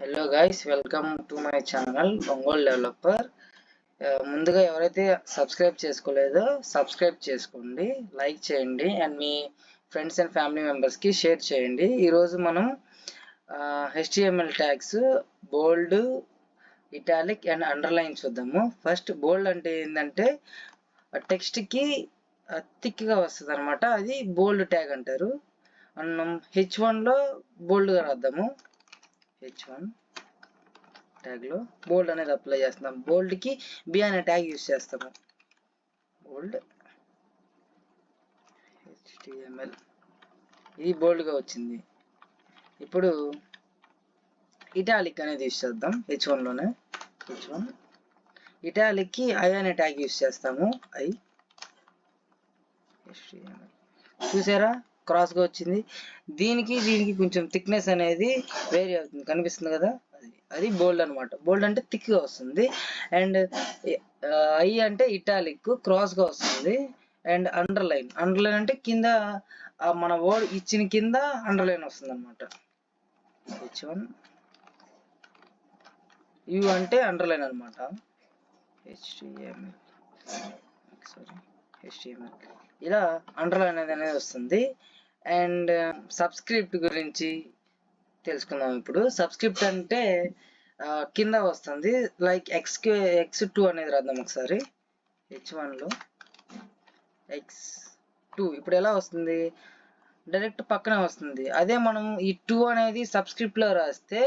Hello guys, welcome to my channel Ongole developer. ముందుగా ఎవరైతే subscribe చేసుకోలేదో subscribe చేసుకోండి, లైక్ చేయండి and me friends and family మెంబర్స్కి షేర్ చేయండి. ఈరోజు మనం HTML tags bold, italic and underline చూద్దాము. ఫస్ట్ బోల్డ్ అంటే ఏంటంటే టెక్స్ట్కి థిక్గా వస్తుంది అనమాట, అది బోల్డ్ ట్యాగ్ అంటారు. మనం H1లో బోల్డ్గా రాద్దాము. H1 ట్యాగ్ లో బోల్డ్ అనేది అప్లై చేస్తున్నాం. బోల్డ్ కి బి అనే ట్యాగ్ యూజ్ చేస్తాము. బోల్డ్ HTML ఇది బోల్డ్ గా వచ్చింది. ఇప్పుడు ఇటాలిక్ అనేది యూజ్ చేద్దాం. H1 లోనే H1 ఇటాలిక్ కి ఐ అనే ట్యాగ్ యూజ్ చేస్తాము. ఐ HTML చూసారా, క్రాస్ గా వచ్చింది. దీనికి కొంచెం థిక్నెస్ అనేది వేరీ అవుతుంది, కనిపిస్తుంది కదా, అది బోల్డ్ అనమాట. బోల్డ్ అంటే థిక్ గా వస్తుంది. అండ్ ఐ అంటే ఇటాలిక్, క్రాస్ గా వస్తుంది. అండ్ అండర్లైన్ అంటే కింద మన వర్డ్ ఇచ్చిన కింద అండర్లైన్ వస్తుంది అనమాట. H1 యు అంటే అండర్లైన్ అనమాట. HTML ఇలా అండర్లైన్ అనేది వస్తుంది. అండ్ సబ్స్క్రిప్ట్ గురించి తెలుసుకుందాం. ఇప్పుడు సబ్స్క్రిప్ట్ అంటే కింద వస్తుంది, లైక్ x2 అనేది రాద్దాం ఒకసారి. H1లో x2 ఇప్పుడు ఎలా వస్తుంది, డైరెక్ట్ పక్కనే వస్తుంది. అదే మనం ఈ 2 అనేది సబ్స్క్రిప్ట్ లో రాస్తే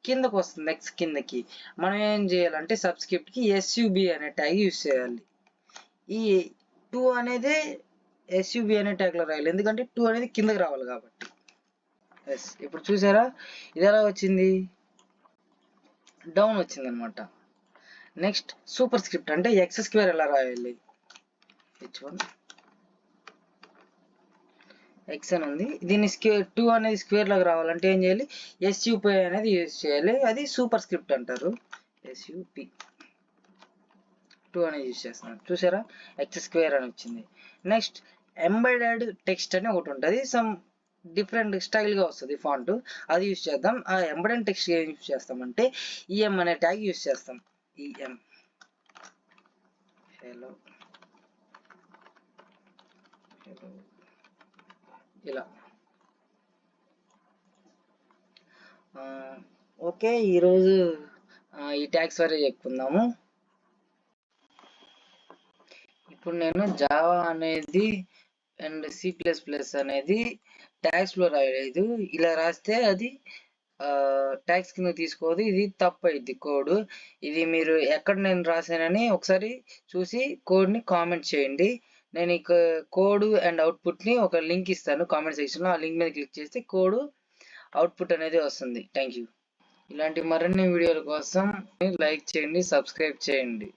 కిందకు వస్తుంది, x కిందకి. మనం ఏం చేయాలంటే సబ్స్క్రిప్ట్ కి sub అనే ట్యాగ్ యూజ్ చేయాలి. ఈ 2 అనేది sub అనే ట్యాగ్ లో రాయాలి, ఎందుకంటే 2 అనేది కిందకి రావాలి కాబట్టి. ఇప్పుడు చూసారా, ఇది ఎలా వచ్చింది, డౌన్ వచ్చింది అనమాట. నెక్స్ట్ సూపర్ స్క్రిప్ట్ అంటే x2 ఎలా రాయాలి. H1 x అని ఉంది, దీన్ని 2 అనేది స్క్వేర్ లాగా రావాలంటే ఏం చేయాలి, sup అనేది యూజ్ చేయాలి. అది సూపర్ స్క్రిప్ట్ అంటారు. sup 2 అనేది యూజ్ చేస్తున్నాం. చూసారా, x2 అని వచ్చింది. నెక్స్ట్ ఎంబెడెడ్ టెక్స్ట్ అని ఒకటి ఉంటుంది, సమ్ డిఫరెంట్ స్టైల్ గా వస్తుంది ఫాంట్, అది యూజ్ చేద్దాం. ఆ ఎంబెడెడ్ టెక్స్ట్ ఏం యూజ్ చేస్తామంటే em అనే ట్యాగ్ యూజ్ చేస్తాం. em హలో ఇలా. ఓకే, ఈరోజు ఈ ట్యాగ్స్ వరే చెప్పుకుందాము. ఇప్పుడు నేను జావా అనేది అండ్ C++ అనేది ట్యాగ్స్ లో రాయలేదు. ఇలా రాస్తే అది ట్యాగ్స్ కింద తీసుకోదు, ఇది తప్పు అయింది కోడ్. ఇది మీరు ఎక్కడ నేను రాశానని ఒకసారి చూసి కోడ్ ని కామెంట్ చేయండి. నేను ఈ కోడ్ అండ్ అవుట్పుట్ ని ఒక లింక్ ఇస్తాను కామెంట్ సెక్షన్ లో, ఆ లింక్ మీద క్లిక్ చేస్తే కోడ్ అవుట్పుట్ అనేది వస్తుంది. Thank you. ఇలాంటి మరిన్ని వీడియోల కోసం లైక్ చేయండి, సబ్స్క్రైబ్ చేయండి.